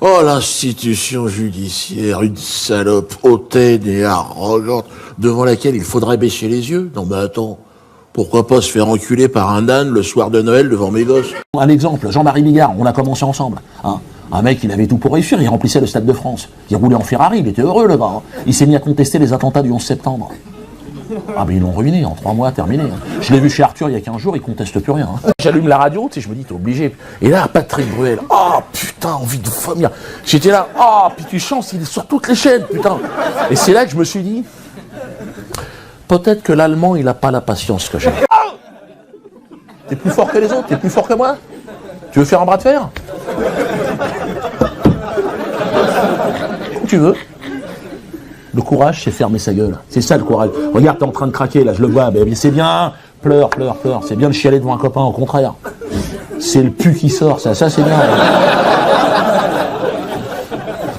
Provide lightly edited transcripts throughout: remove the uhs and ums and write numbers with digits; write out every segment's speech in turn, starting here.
Oh, l'institution judiciaire, une salope hautaine et arrogante, devant laquelle il faudrait baisser les yeux. Non mais attends, pourquoi pas se faire enculer par un âne le soir de Noël devant mes gosses? Un exemple, Jean-Marie Bigard, on a commencé ensemble. Hein. Un mec, il avait tout pour réussir, il remplissait le Stade de France. Il roulait en Ferrari, il était heureux le gars. Hein. Il s'est mis à contester les attentats du 11 septembre. Ah mais ils l'ont ruiné, en 3 mois, terminé. Hein. Je l'ai vu chez Arthur il y a 15 jours, il conteste plus rien. Hein. J'allume la radio, tu sais, je me dis, t'es obligé. Et là, Patrick Bruel, oh putain, envie de vomir. J'étais là, oh, puis tu chantes, il est sur toutes les chaînes, putain. Et c'est là que je me suis dit, peut-être que l'Allemand, il a pas la patience que j'ai. T'es plus fort que les autres, t'es plus fort que moi. Tu veux faire un bras de fer? Comme tu veux. Le courage, c'est fermer sa gueule. C'est ça le courage. Regarde, t'es en train de craquer, là, je le vois. Mais c'est bien. Pleure, pleure, pleure. C'est bien de chialer devant un copain, au contraire. C'est le pu qui sort, ça c'est bien.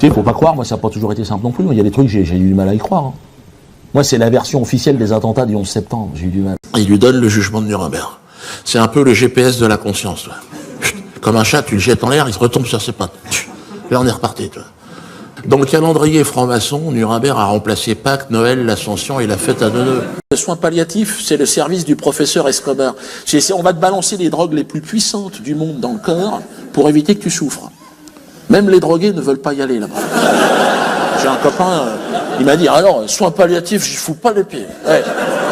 Tu sais, faut pas croire, moi, ça n'a pas toujours été simple non plus. Il y a des trucs, j'ai eu du mal à y croire. Hein. Moi, c'est la version officielle des attentats du 11 septembre. J'ai eu du mal. Il lui donne le jugement de Nuremberg. C'est un peu le GPS de la conscience, toi. Comme un chat, tu le jettes en l'air, il se retombe sur ses pattes. Là, on est reparti, toi. Dans le calendrier franc-maçon, Nuremberg a remplacé Pâques, Noël, l'Ascension et la fête à Neuneu. Le soin palliatif, c'est le service du professeur Escobar. On va te balancer les drogues les plus puissantes du monde dans le corps pour éviter que tu souffres. Même les drogués ne veulent pas y aller là-bas. J'ai un copain, il m'a dit, alors, soins palliatifs, j'y fous pas les pieds. Ouais,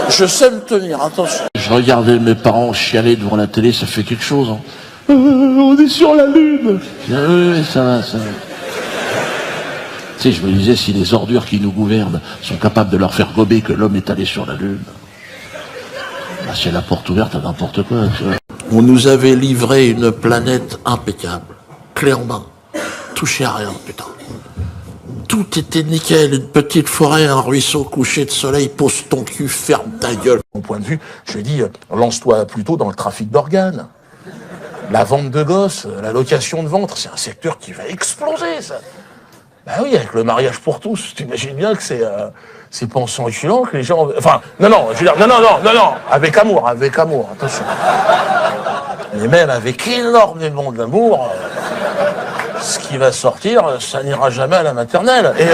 je sais me tenir, attention. Je regardais mes parents chialer devant la télé, ça fait quelque chose. Hein. On est sur la Lune. Oui, ça va, ça va. Tu sais, je me disais, si les ordures qui nous gouvernent sont capables de leur faire gober que l'homme est allé sur la Lune, bah, c'est la porte ouverte à n'importe quoi, tu vois. On nous avait livré une planète impeccable, clé en main, touché à rien, putain. Tout était nickel, une petite forêt, un ruisseau, coucher de soleil, pose ton cul, ferme ta gueule. Mon point de vue, je lui dis, lance-toi plutôt dans le trafic d'organes. La vente de gosses, la location de ventre, c'est un secteur qui va exploser, ça. Bah oui, avec le mariage pour tous, tu imagines bien que c'est pas en s'enculant que les gens... Enfin, non, je veux dire, non, avec amour, attention. Mais même avec énormément d'amour, ce qui va sortir, ça n'ira jamais à la maternelle. Et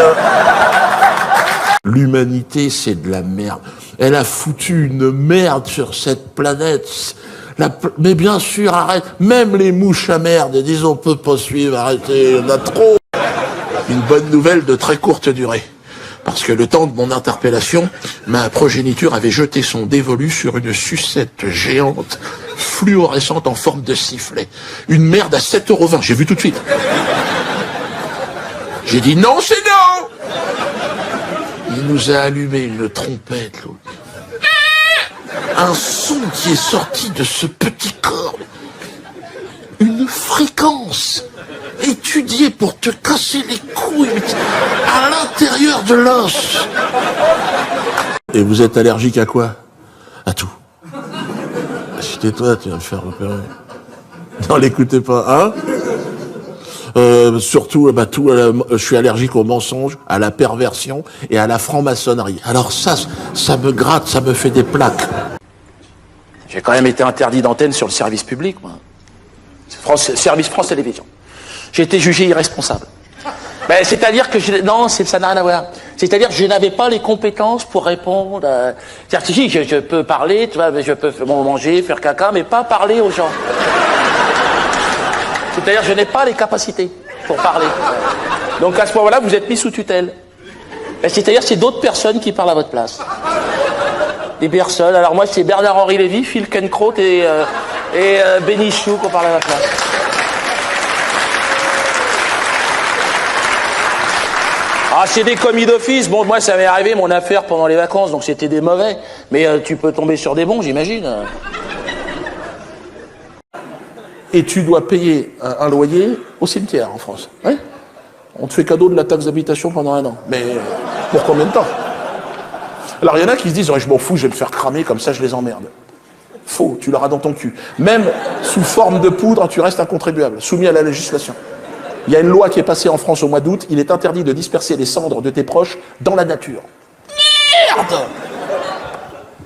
l'humanité, c'est de la merde. Elle a foutu une merde sur cette planète. Mais bien sûr, arrête. Même les mouches à merde, disent on peut pas suivre, arrêtez, on a trop. Une bonne nouvelle de très courte durée. Parce que le temps de mon interpellation, ma progéniture avait jeté son dévolu sur une sucette géante, fluorescente en forme de sifflet. Une merde à 7,20 €, j'ai vu tout de suite. J'ai dit non, c'est non. Il nous a allumé une trompette, l'autre. Un son qui est sorti de ce petit corps. Une fréquence étudiée pour te casser les couilles à l'intérieur de l'os. Et vous êtes allergique à quoi? À tout. Si t'es toi, tu vas me faire repérer. Non, l'écoutez pas, hein? Surtout, tout, je suis allergique au mensonge, à la perversion et à la franc-maçonnerie. Alors ça me gratte, ça me fait des plaques. J'ai quand même été interdit d'antenne sur le service public, moi. Service France Télévisions. J'ai été jugé irresponsable. Ben, c'est-à-dire que ça n'a rien à voir. C'est-à-dire que je n'avais pas les compétences pour répondre. C'est-à-dire que si, je peux parler, tu vois, je peux manger, faire caca, mais pas parler aux gens. C'est-à-dire que je n'ai pas les capacités pour parler. Donc à ce moment-là, vous êtes mis sous tutelle. Ben, c'est-à-dire que c'est d'autres personnes qui parlent à votre place. Des personnes. Alors moi, c'est Bernard-Henri Lévy, Phil Kenkrot et Bénichou qui parlent à ma place. Ah, c'est des commis d'office. Bon, moi, ça m'est arrivé, mon affaire, pendant les vacances, donc c'était des mauvais. Mais tu peux tomber sur des bons, j'imagine. Et tu dois payer un loyer au cimetière, en France. Ouais. On te fait cadeau de la taxe d'habitation pendant 1 an. Mais pour combien de temps? Alors, il y en a qui se disent, je m'en fous, je vais me faire cramer, comme ça, je les emmerde. Faux, tu l'auras dans ton cul. Même sous forme de poudre, tu restes un contribuable, soumis à la législation. Il y a une loi qui est passée en France au mois d'août, il est interdit de disperser les cendres de tes proches dans la nature. Merde!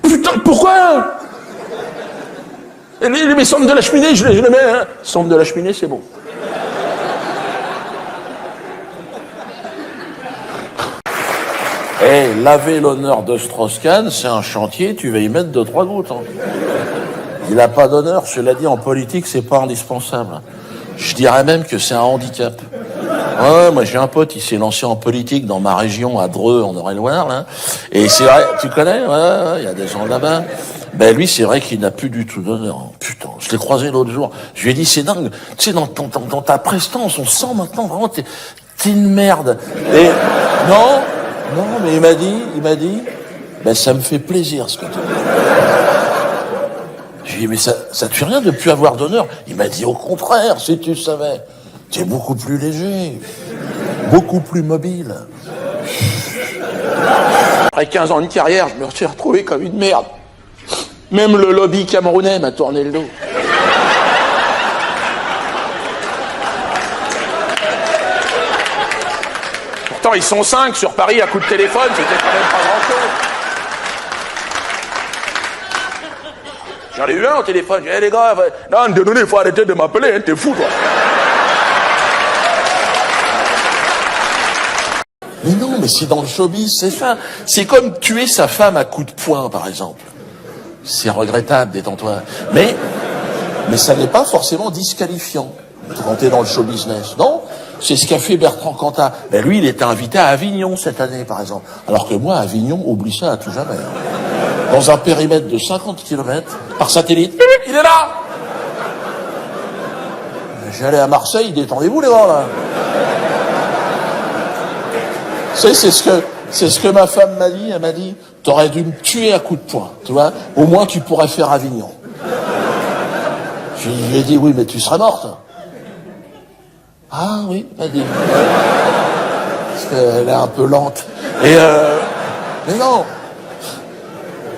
Putain, pourquoi? Les cendres de la cheminée, je les mets, hein. Cendres de la cheminée, c'est bon. Eh, laver l'honneur de Strauss-Kahn, c'est un chantier, tu vas y mettre 2-3 gouttes. Hein. Il n'a pas d'honneur, cela dit, en politique, c'est pas indispensable. Je dirais même que c'est un handicap. Ouais, moi j'ai un pote, il s'est lancé en politique dans ma région, à Dreux, en Eure-et-Loire, là. Et c'est vrai, tu connais? Ouais, il y a des gens là-bas. Ben lui, c'est vrai qu'il n'a plus du tout d'honneur. Putain, je l'ai croisé l'autre jour. Je lui ai dit, c'est dingue. Tu sais, dans ta prestance, on sent maintenant vraiment, t'es une merde. Et non, mais il m'a dit, ben ça me fait plaisir ce que tu dis. Je lui ai dit, mais ça te fait rien de plus avoir d'honneur? Il m'a dit, au contraire, si tu savais. Tu es beaucoup plus léger, beaucoup plus mobile. Après 15 ans de carrière, je me suis retrouvé comme une merde. Même le lobby camerounais m'a tourné le dos. Pourtant, ils sont 5 sur Paris à coup de téléphone, c'était quand même pas grand-chose. J'en ai eu un au téléphone, j'ai dit, les gars, non, il faut arrêter de m'appeler, hein, t'es fou, toi. Mais non, mais c'est dans le showbiz, c'est ça. C'est comme tuer sa femme à coups de poing, par exemple. C'est regrettable, détends-toi. Mais ça n'est pas forcément disqualifiant quand t'es dans le show business. Non, c'est ce qu'a fait Bertrand Cantat. Ben lui, il était invité à Avignon cette année, par exemple. Alors que moi, Avignon, oublie ça à tout jamais. Dans un périmètre de 50 km, par satellite, il est là. J'allais à Marseille, détendez-vous les gars, là. C'est ce que ma femme m'a dit. Elle m'a dit, t'aurais dû me tuer à coups de poing, tu vois. Au moins, tu pourrais faire Avignon. Je lui ai dit, oui, mais tu serais morte. Ah oui, elle m'a dit. Parce qu'elle est un peu lente. Et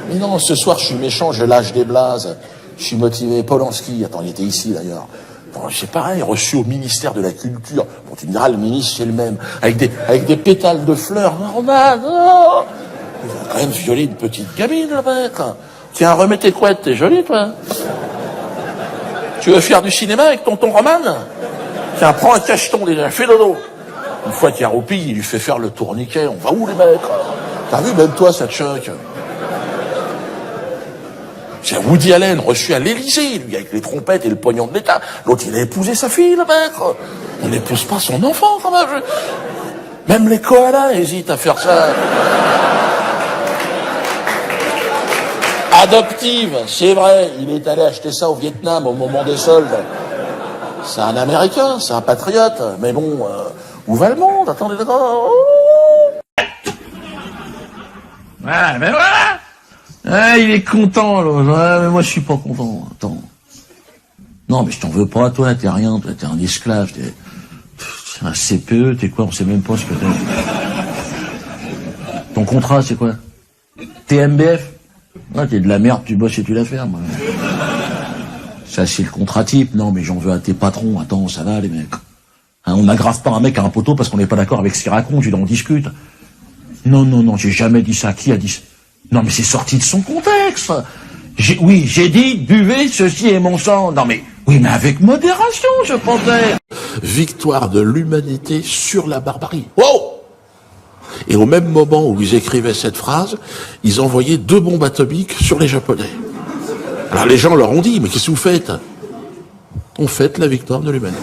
mais non, ce soir, je suis méchant, je lâche des blazes. Je suis motivé. Polanski, attends, il était ici d'ailleurs. Bon, c'est pareil, reçu au ministère de la Culture. Bon, tu me diras, le ministre, c'est le même. Avec des pétales de fleurs normales. Oh, il a quand même violé une petite gamine, le mec. Tiens, remets tes couettes, t'es jolie, toi. Tu veux faire du cinéma avec tonton Roman? Tiens, prends un cacheton déjà, fais dodo. Une fois qu'il a roupille, il lui fait faire le tourniquet. On va où, les mecs? T'as vu, même toi, ça te choque. C'est Woody Allen, reçu à l'Élysée, lui, avec les trompettes et le pognon de l'État. L'autre, il a épousé sa fille, le mec. On n'épouse pas son enfant, quand même. Même les koalas hésitent à faire ça. Adoptive, c'est vrai, il est allé acheter ça au Vietnam au moment des soldes. C'est un Américain, c'est un patriote. Mais bon, où va le monde? Attendez, d'accord. Voilà, ben voilà. Ah, il est content, là. Mais moi, je suis pas content. Attends. Non, mais je t'en veux pas, toi. T'es rien. Toi, t'es un esclave. T'es un CPE. T'es quoi? On sait même pas ce que t'es. Ton contrat, c'est quoi? TMBF? Ah, t'es de la merde. Tu bosses et tu la fermes. Ça, c'est le contrat type. Non, mais j'en veux à tes patrons. Attends, ça va, les mecs. Hein, on n'aggrave pas un mec à un poteau parce qu'on n'est pas d'accord avec ce qu'il raconte. Tu en discutes. Non, j'ai jamais dit ça. Qui a dit ça? Non, mais c'est sorti de son contexte. Oui, j'ai dit, buvez, ceci est mon sang. Non, mais, oui, mais avec modération, je pensais. Victoire de l'humanité sur la barbarie. Wow! Et au même moment où ils écrivaient cette phrase, ils envoyaient 2 bombes atomiques sur les Japonais. Alors les gens leur ont dit, mais qu'est-ce que vous faites? On fête la victoire de l'humanité.